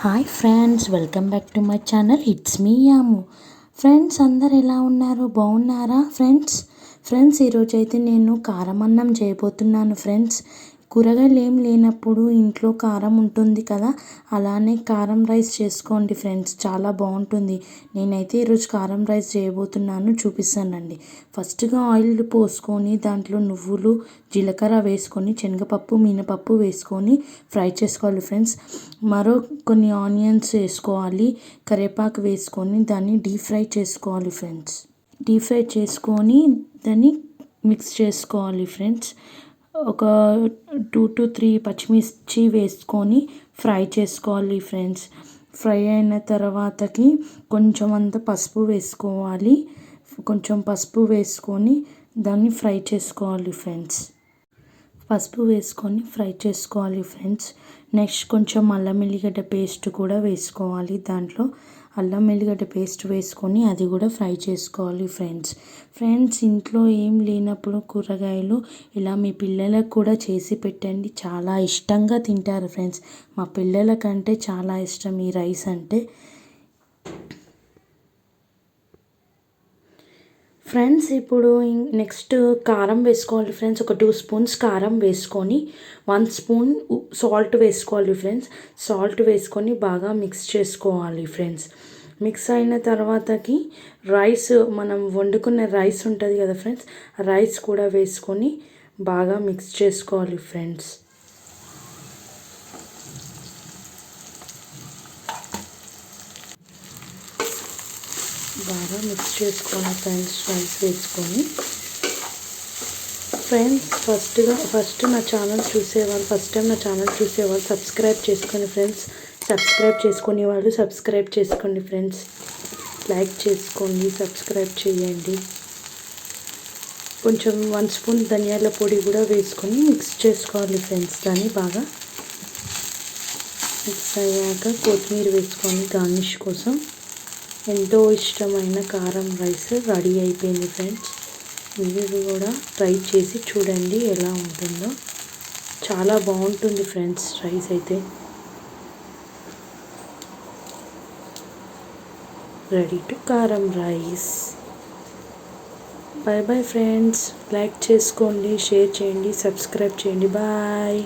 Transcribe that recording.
Hi friends, welcome back to my channel. It's me Yamu. Friends, అందరు ఎలా ఉన్నారు? బాగున్నారా ఫ్రెండ్స్ ఈరోజైతే నేను కారం అన్నం చేయబోతున్నాను. ఫ్రెండ్స్, కూరగాయలు ఏం లేనప్పుడు ఇంట్లో కారం ఉంటుంది కదా, అలానే కారం రైస్ చేసుకోండి ఫ్రెండ్స్, చాలా బాగుంటుంది. నేనైతే ఈరోజు కారం రైస్ చేయబోతున్నాను, చూపిస్తానండి. ఫస్ట్గా ఆయిల్ పోసుకొని దాంట్లో నువ్వులు, జీలకర్ర వేసుకొని, శనగపప్పు, మినపప్పు వేసుకొని ఫ్రై చేసుకోవాలి ఫ్రెండ్స్. కొన్ని ఆనియన్స్ వేసుకోవాలి, కరివేపాకు వేసుకొని దాన్ని డీప్ ఫ్రై చేసుకోవాలి ఫ్రెండ్స్. డీప్ ఫ్రై చేసుకొని దాన్ని మిక్స్ చేసుకోవాలి ఫ్రెండ్స్. ఒక 2 to 3 పచ్చిమిర్చి వేసుకొని ఫ్రై చేసుకోవాలి ఫ్రెండ్స్. ఫ్రై అయిన తర్వాతకి కొంచెం అంత పసుపు వేసుకోవాలి. కొంచెం పసుపు వేసుకొని దాన్ని ఫ్రై చేసుకోవాలి ఫ్రెండ్స్. పసుపు వేసుకొని ఫ్రై చేసుకోవాలి ఫ్రెండ్స్. నెక్స్ట్ కొంచెం అల్లం ఎల్లిగడ్డ పేస్ట్ కూడా వేసుకోవాలి. దాంట్లో అల్లం ఎల్లిగడ్డ పేస్ట్ వేసుకొని అది కూడా ఫ్రై చేసుకోవాలి ఫ్రెండ్స్. ఇంట్లో ఏం లేనప్పుడు కూరగాయలు ఇలా మీ పిల్లలకు కూడా చేసి పెట్టండి, చాలా ఇష్టంగా తింటారు ఫ్రెండ్స్. మా పిల్లలకంటే చాలా ఇష్టం ఈ రైస్ అంటే. ఫ్రెండ్స్, ఇప్పుడు నెక్స్ట్ కారం వేసుకోవాలి ఫ్రెండ్స్. ఒక 2 స్పూన్స్ కారం వేసుకొని 1 స్పూన్ సాల్ట్ వేసుకోవాలి ఫ్రెండ్స్. సాల్ట్ వేసుకొని బాగా మిక్స్ చేసుకోవాలి ఫ్రెండ్స్. మిక్స్ అయిన తర్వాతకి రైస్, మనం వండుకున్న రైస్ ఉంటుంది కదా ఫ్రెండ్స్, రైస్ కూడా వేసుకొని బాగా మిక్స్ చేసుకోవాలి ఫ్రెండ్స్. బాగా మిక్స్ చేసుకోవాలి ఫ్రెండ్స్. రైస్ వేసుకొని ఫ్రెండ్స్, ఫస్ట్ నా ఛానల్ చూసేవాళ్ళు, ఫస్ట్ టైం నా ఛానల్ చూసేవాళ్ళు సబ్స్క్రైబ్ చేసుకోండి ఫ్రెండ్స్. సబ్స్క్రైబ్ చేసుకునే వాళ్ళు సబ్స్క్రైబ్ చేసుకోండి ఫ్రెండ్స్. లైక్ చేసుకోండి, సబ్స్క్రైబ్ చేయండి. కొంచెం 1 స్పూన్ ధనియాల పొడి కూడా వేసుకొని మిక్స్ చేసుకోవాలి ఫ్రెండ్స్. దాన్ని బాగా మిక్స్ అయ్యాక కొత్తిమీర వేసుకొని గార్నిష్ కోసం ఎంతో ఇష్టమైన కారం రైస్ రెడీ అయిపోయింది ఫ్రెండ్స్. మీరు కూడా ట్రై చేసి చూడండి ఎలా ఉంటుందో. చాలా బాగుంటుంది ఫ్రెండ్స్ రైస్ అయితే. రెడీ టు కారం rice. Bye bye friends. Like చేసుకోండి, షేర్ చేయండి, సబ్స్క్రైబ్ చేయండి. బాయ్.